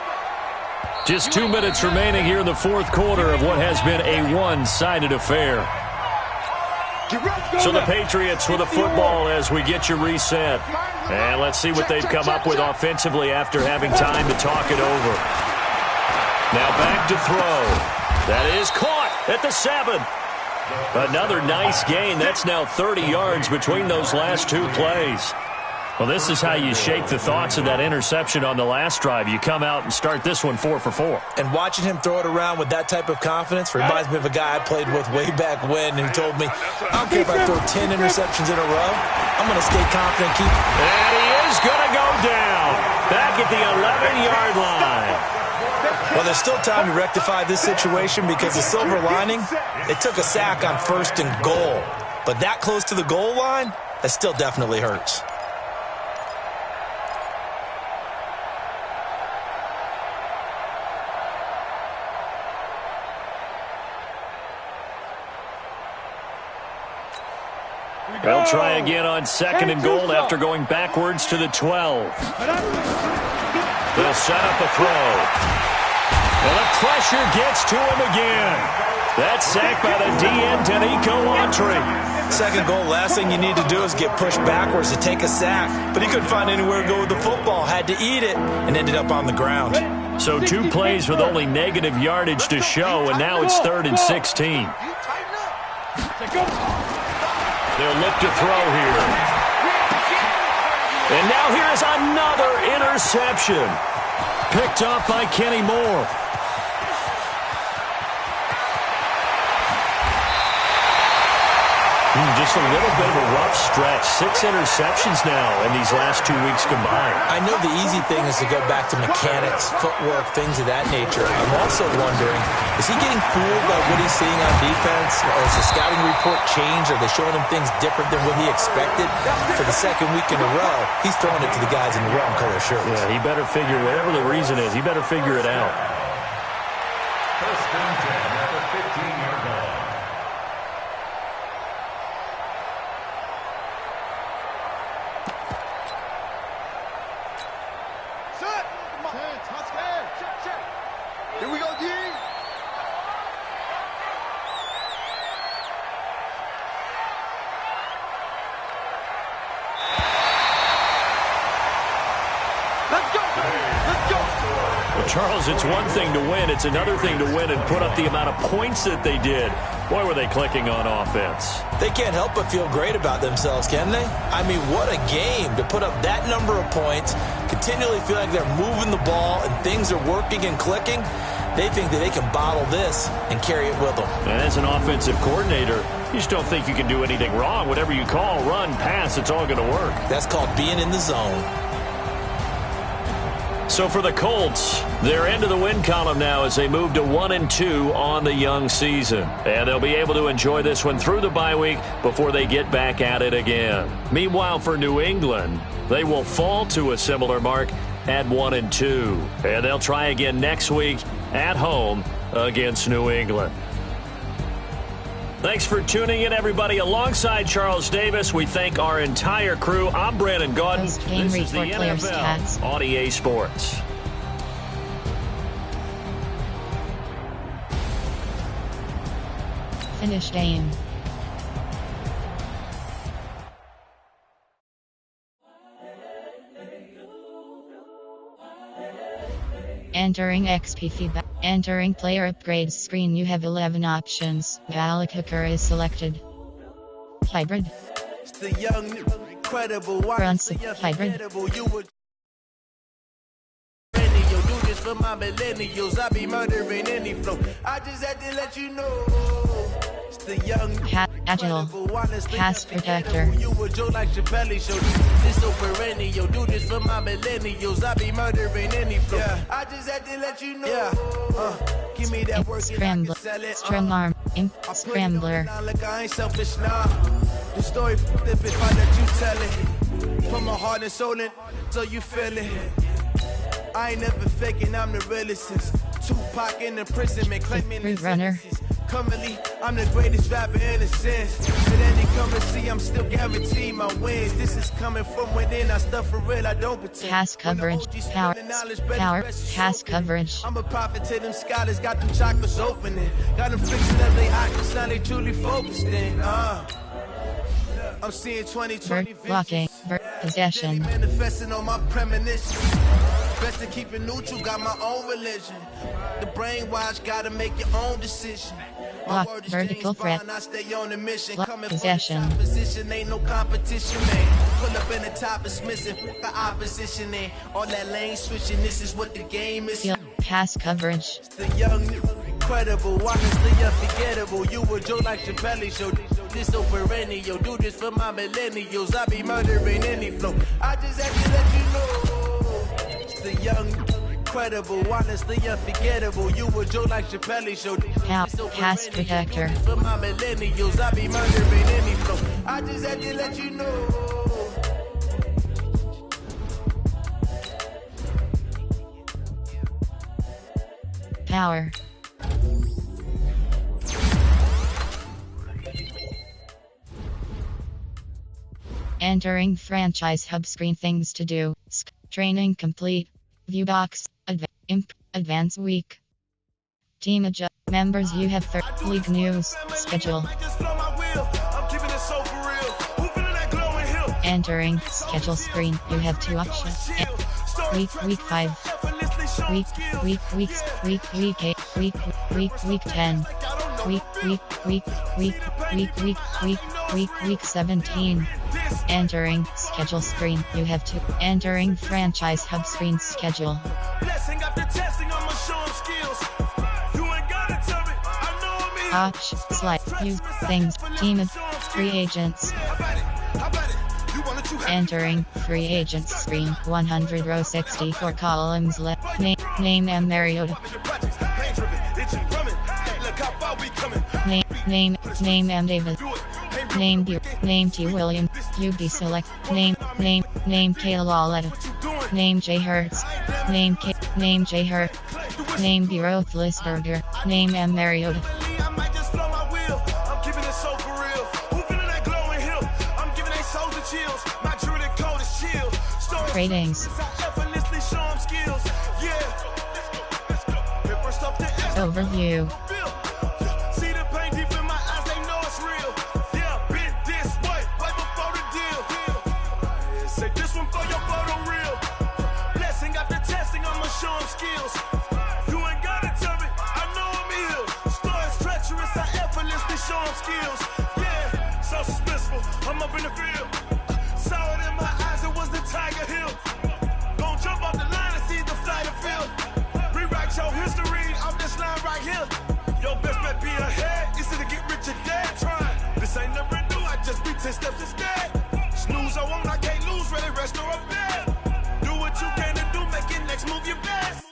Just 2 minutes remaining here in the 4th quarter of what has been a one-sided affair. So the Patriots with a football as we get you reset. And let's see what they've come up with offensively after having time to talk it over. Now back to throw. That is caught at the 7. Another nice gain. That's now 30 yards between those last 2 plays. Well, this is how you shake the thoughts of that interception on the last drive. You come out and start this one 4 for 4. And watching him throw it around with that type of confidence reminds me of a guy I played with way back when who told me, I don't care if I throw 10 interceptions in a row, I'm going to stay confident and keep. And he is going to go down back at the 11-yard line. Well, there's still time to rectify this situation because the silver lining, they took a sack on 1st and goal. But that close to the goal line, that still definitely hurts. They'll try again on 2nd and goal after going backwards to the 12. They'll set up a throw. And the pressure gets to him again. That's sacked by the DN, Danico Autry. 2nd goal, last thing you need to do is get pushed backwards to take a sack. But he couldn't find anywhere to go with the football, had to eat it, and ended up on the ground. So 2 plays with only negative yardage to show, and now it's 3rd and 16. They'll look to throw here. And now here is another interception. Picked off by Kenny Moore. Just a little bit of a rough stretch. 6 interceptions now in these last 2 weeks combined. I know the easy thing is to go back to mechanics, footwork, things of that nature. I'm also wondering, is he getting fooled by what he's seeing on defense? Has the scouting report changed? Are they showing him things different than what he expected? For the second week in a row, he's throwing it to the guys in the wrong color shirts. Yeah, he better figure, whatever the reason is, he better figure it out. First and 10 at the 15-yard line. Here we go, D. Let's go. Let's go. Well, Charles, it's one thing to win. It's another thing to win and put up the amount of points that they did. Boy, were they clicking on offense. They can't help but feel great about themselves, can they? I mean, what a game to put up that number of points, continually feel like they're moving the ball and things are working and clicking. They think that they can bottle this and carry it with them. And as an offensive coordinator, you just don't think you can do anything wrong. Whatever you call, run, pass, it's all going to work. That's called being in the zone. So for the Colts, they're into the win column now as they move to 1-2 on the young season. And they'll be able to enjoy this one through the bye week before they get back at it again. Meanwhile, for New England, they will fall to a similar mark at 1-2. And they'll try again next week at home against New England. Thanks for tuning in, everybody. Alongside Charles Davis, we thank our entire crew. I'm Brandon Gaudin. Post-game This is the report, players' stats. NFL on EA Sports. Finish game. Entering XP feedback. Entering player upgrades screen. You have 11 options. Valak Hooker is selected. Hybrid. The young, incredible, Runs. Hybrid. Do this for my millennials. I be murdering any flow. I just had to let you know. It's the young, Agile. Pass protector. You were Joe like Chappelle show. This so perennial. Do this for my millennials. I be murdering any flow. Yeah. I just had to let you know. Yeah. Give me that work. Scrambler. Strong arm. Scrambler. Like I ain't selfish now. The story flip if I let you tell it. Put my heart and soul in so you feel it. I ain't never faking, I'm the realest since Tupac in the prison, man, claiming his runner. Currently, I'm the greatest rapper in a sense. But any currency, I'm still guaranteed my wins. This is coming from within, I stuff for real, I don't pretend. Pass coverage. Power. Pass coverage. I'm a prophet to them scholars, got them chakras opening. Got them fixing up they eyes, now they truly focused in. I'm seeing 2020 blocking. Possession. Manifesting on my premonitions. Best to keep it neutral, got my own religion. The brainwash, gotta make your own decision. Block, vertical threat. I stay on the mission. Block, Coming possession. from the top position, ain't no competition, man. Pull up in the top is missing, the opposition ain't. All that lane switching, this is what the game is. Pass coverage. The young, incredible, honestly unforgettable. You were Joe like Chappelle show. This so perennial, do this for my millennials. I be murdering any flow. I just had to let you know. The young, incredible, honestly unforgettable. You were Joe like Chappelle show. Pass protector. For my millennials, I be murdering any flow. I just had to let you know. Power. Entering franchise hub screen. Things to do. Training complete. View box. Advance week. Team adjust. Members, you have league news. Schedule. Entering schedule screen. You have 2 options. Week 5. Week 8. Week 10. Week 17. Entering schedule screen. You have 2. Entering franchise hub screen schedule. Slide. Use things. Team. Free agents. Entering free agents screen. 100 row 64 columns left. Name M. Mariota. Name M. David. Name T. William. UB select. Name K. Laletta. Name J. Hertz. Name J. Hurt. Name B. Roethlisberger. Name M. Mariota. Ratings. Overview. See the pain deep in my eyes, they know it's real. Yeah, been this way, right before the deal. Say this one for your photo real. Blessing after testing, I'ma show them skills. You ain't gotta tell me, I know I'm ill. Stories treacherous, I effortlessly show them skills. Yeah, so suspenseful, I'm up in the field. Saw it in my eyes, it was the Tiger Hill. Gon' jump off the line and see the flight of field. Rewrite your history off this line right here. Your best bet be ahead, instead of get rich or dead trying. This ain't never new, I just be 10 steps instead. Snooze or won't, I can't lose, ready, rest or a bed. Do what you can to do, make it next move your best.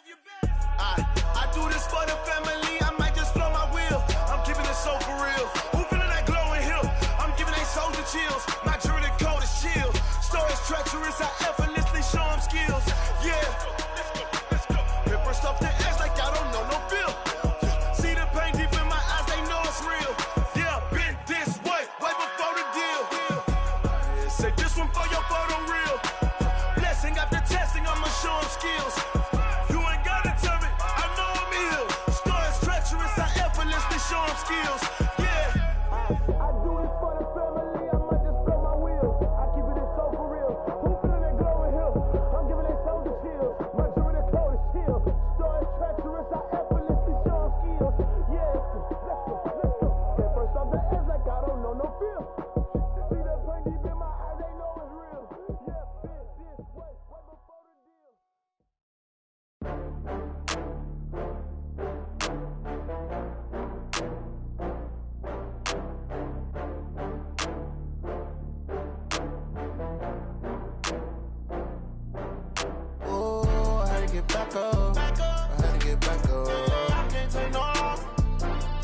I do this for the family, I might just flow my wheel. I'm keeping it so for real. Who feeling that glowing hill? I'm giving they souls the chills. My jewelry code is chill. Stories treacherous, I effortlessly show them skills. Yeah. Paper stuff the edge like I don't know no feel. See the pain deep in my eyes, they know it's real. Yeah, been this way, way before the deal. Say this one for your photo real. Blessing after testing, I'ma show them skills. You ain't gotta tell me, I know I'm ill. Stories treacherous, I effortlessly show them skills. Yeah. I do this for the family, I might just blow my wheel. I keep it so for real. Who feeling that glowing hill? I'm giving they souls the chills. My jewelry code is chill. Stories treacherous, I effortlessly show them skills. Yeah, let's go. Get first off the edge like I don't know no feel. See that pain deep in my eyes, they know it's real. Yeah, been this way, way before the deal. Oh, I had to get back up. I had to get back up. I can't take no loss.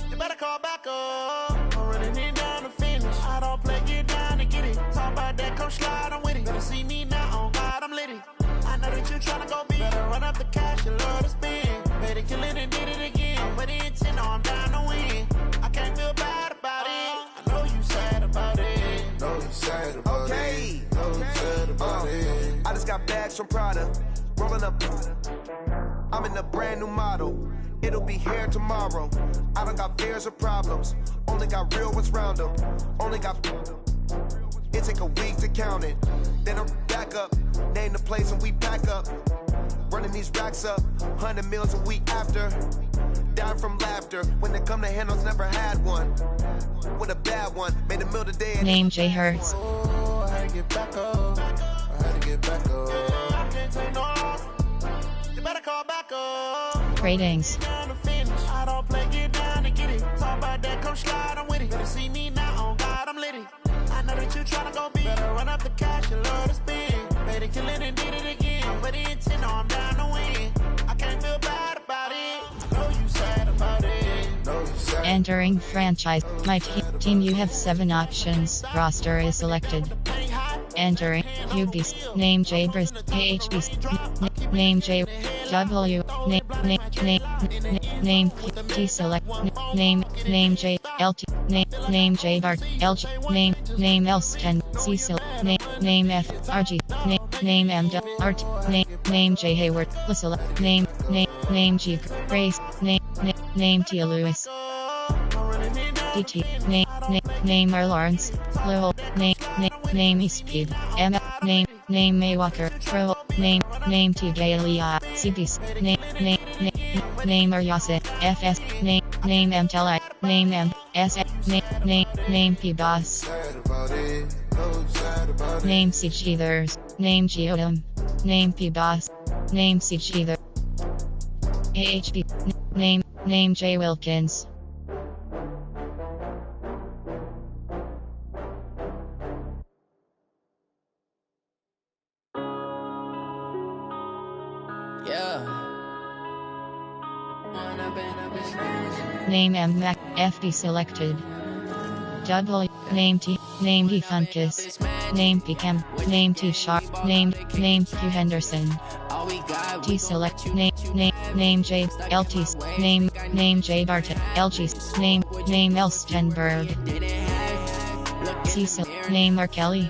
You better call back up. I'm running it down to finish. I don't play, get down to get it. Talk about that, come slide, I'm with it. Better see me now, on God, I'm litty. I know that you tryna go big. Better run up the cash, you love to spend. Better kill it and did it again. I'm with the intent, no, I'm down to win. I can't feel bad about it. I know you sad about it. Know you sad about it. Know you sad about it. I just got bags from Prada. Rolling up. I'm in a brand new model. It'll be here tomorrow. I don't got fears or problems. Only got real ones round them. Only got. It take a week to count it. Then I'm back up. Name the place and we pack up. Running these racks up. 100 meals a week after. Down from laughter. When they come to handles, never had one. With a bad one. Made a meal today. And Name J. Hertz. Oh, I had to get back up. I had to get back up. I can't take no loss. You better call back up. Ratings. Down to finish. I don't play, get down to get it. Talk about that, come slide, I'm with it. Better see me now, on God, I'm litty. I know that you tryna go big. Better run up the cash, you love to spend. Better kill it and did it again. I'm with the intent, no, I'm down to win. I can't feel bad about it. Know you sad about it. Know you sad. Entering franchise. My team, you have 7 options. Roster is selected. Entering UBs. Name J. Briz. AHBs. Name J. W. Name T. Select. Name J. LT. Name J. Bart. LG. Name else 10. C. Select. Name F. RG. Name M. Art. Name J. Hayward. Select. Name G. Grace. Name T. Lewis. DT. Name R. Lawrence. Lowell. Name E. Speed. M. Name May Walker. Pro. Name T. Galia. CBs. Name R. Yase. FS. Name M. Teli. Name M. S. Name P. Boss. Name C. Cheathers. Name Geodum. Name P. Boss. Name C. Cheather. AHB. Name J. Wilkins. Name M Mac FB selected. W name T name D Funkus. Name P Cam name T Sharp name Q Henderson. T select name J LT name J Barton LG name Elstenberg. C name R Kelly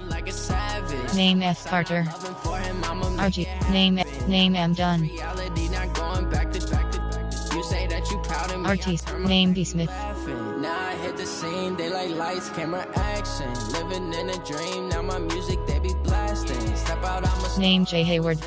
name F Carter. RG name M Dunn. RT name D Smith. Now I hit the scene, they like lights, camera, action. Living in a dream, now my music they be blasting. Step out, I'm a name J Hayward.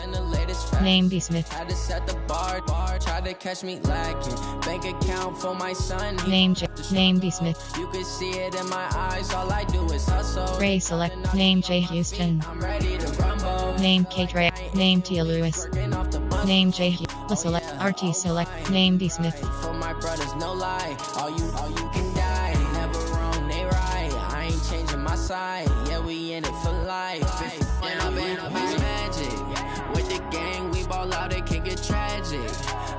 Name D Smith. Had to set the bar, try to catch me lacking. Bank account for my son. Name D Smith. You can see it in my eyes, all I do is hustle. Ray select. Name J Houston. I'm ready to rumble. Name Kate Ray. Name Tia Lewis. Name J select. RT select. Name D Smith. For my brothers, no lie. All you can die. Never wrong, they right. I ain't changing my side. Yeah, we in it for life. And I've been magic. With the gang, we ball out, it can get tragic.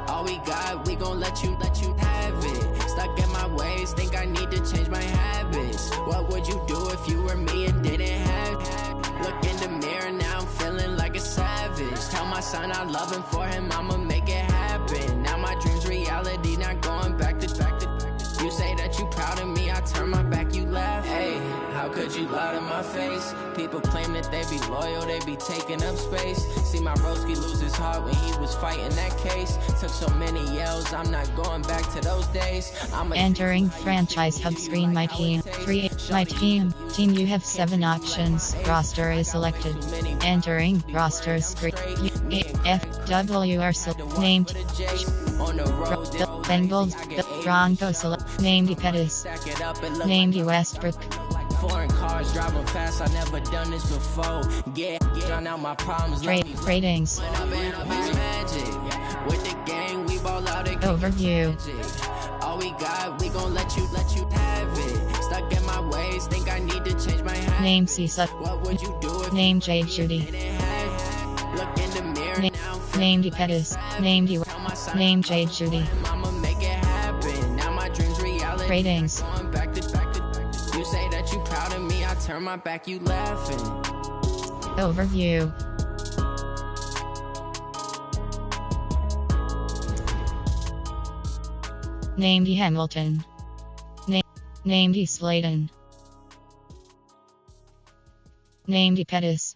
All we got, we gon' let you have it. Stuck in my ways, think I need to change my habits. What would you do if you were me and didn't have it? Look in the mirror, now I'm feeling like a savage. Tell my son I love him, for him I'ma make it happen. Now my dream's reality, not going back to. You say that you proud of me, I turn my back, you laugh. Hey, how could you lie to my face? People claim that they be loyal, they be taking up space. See my broski lose his heart when he was fighting that case. Took so many yells, I'm not going back to those days. Entering franchise hub screen. My team. Create my team. Team, you have 7 options. Roster is selected. Entering roster screen. FWR named Bengals Broncos select. Named Pettis. Named Westbrook. Foreign cars driving fast, I never done this before. Get out my problems. Ratings. With the gang, we ball out. Overview. All we got, we gon' let you have it. Stuck in my ways, think I need to change my habits. Name Cisa. What would you do if Name J Judy. Look in the mirror now. Named Pettis. Named Name J Judy. I'ma make it happen. Now my dreams reality. Ratings. Going back to. You say that you proud of me, I turn my back, you laughing. Overview. Named Hamilton. Named Sladen. Named Pettis.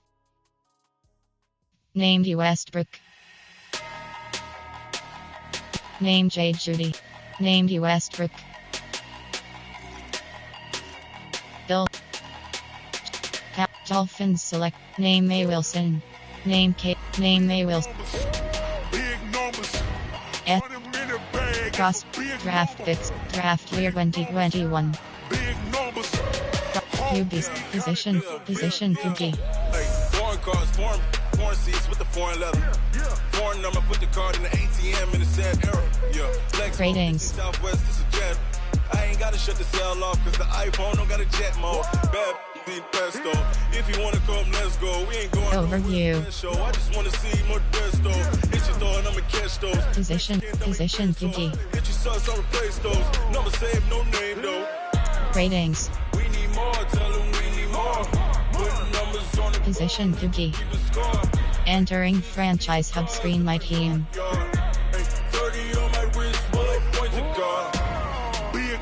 Named Westbrook. Named J Judy. Named Westbrook. Bill. Dolphins select. Name May Wilson. Name Kate. Name May Wilson. F. Cross. Draft picks. Draft year 2021. QBs. Position QB. Foreign cars, foreign seats with the foreign leather. Foreign number, put the card in the ATM in the sad era. Yeah. Ratings. Southwest is a jet. I ain't gotta shut the cell off cause the iPhone don't got a jet mode. Bad pesto. If you wanna come, let's go. We ain't going Overview. show. I just wanna see more pesto. Hit your door and I'ma catch those. Position QB. Hit your sus, I'll replace those. Number save, no name though. Ratings. We need more, tell them we need more. Put numbers on the Position QB. keep a score. Entering franchise hub screen. My team. 30 on my wrist, bullet point to God. Big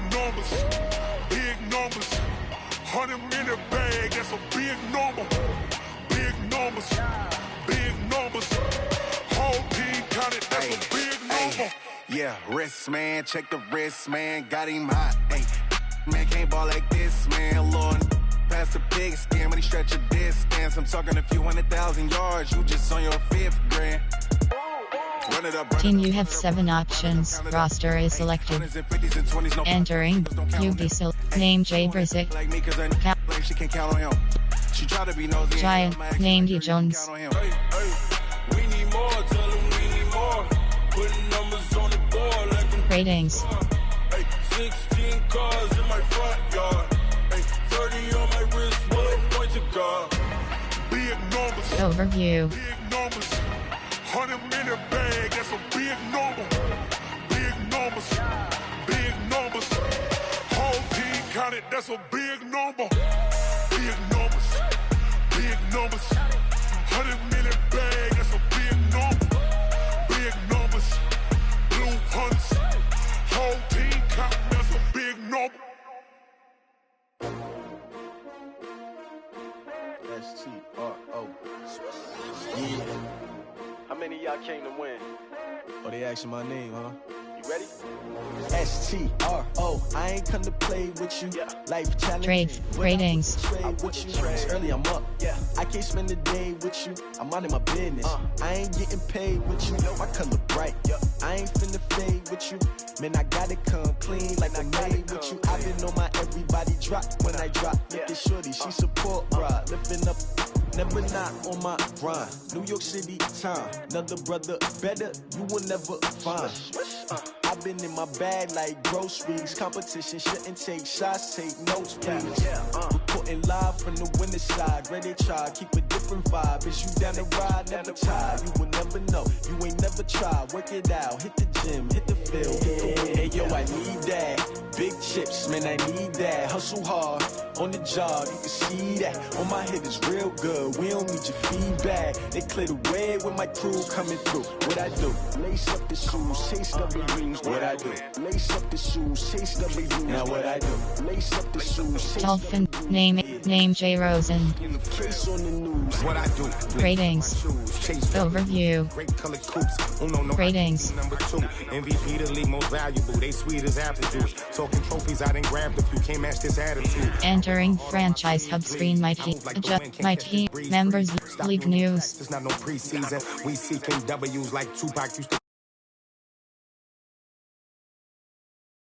numbers, 100 minute bag, that's a big number. Big numbers, whole team counted, that's a big number. Yeah, wrist man, check the wrist man, got him hot. Ay, man can't ball like this, man. Lord, past the pig skin, but he stretch a distance. I'm talking a few 100,000 yards, you just on your 5th grand. Team, you have 7 options. Roster is selected. Entering QB name Jay Brizick. Giant named E Jones. Ratings. 16 cars in my front yard. 30 on my wrist, bullet point to God. Big numbers, Overview. 100 minute bag, that's a big number. Big numbers, 100, that's a big number. Big numbers, big numbers. 100 million bag, that's a big number. Big numbers, blue hunts. Whole team count, that's a big number. S-T-R-O. Yeah. How many of y'all came to win? Oh, they asking my name, huh? You ready? S-T-R-O. I ain't come to play with you. Yeah. Life challenge. Trade. Ratings. Trade with you. It's early, I'm up. Yeah. I can't spend the day with you. I'm minding my business. I ain't getting paid with you. My color bright. I ain't finna fade with you. Man, I gotta come clean like I made with you. I've been on my everybody drop when I drop. Look at shorty, she support ride. Lifting up, never not on my grind. New York City time. Another brother better, you will never find. I've been in my bag like groceries. Competition shouldn't take shots, take notes, please. Reporting live from the winter side. Ready to try, keep a different vibe. Is you down the ride, never tired. You will never know, you ain't never tried. Work it out, hit the gym, hit the field. Hey yo, I need that. Big chips, man, I need that. Hustle hard, on the job, you can see that. On my head is real good, we don't need your feedback. They clear the way with my crew coming through. What I do? Lace up the shoes, chase W's. What I do? Lace up the shoes, chase W's. Now what I do? Lace up the shoes, chase Dolphin. Name J. Rosen. Case on the news. What I do? Ratings. Overview. Great color coops. Uno, no Ratings. Number 2. MVP the league most valuable. They sweet as apple juice. Talking trophies, I didn't grab the few. Can't match this attitude. Entering franchise hub screen. My team. Members. League news. There's not no preseason. We seeking W's like Tupac used to.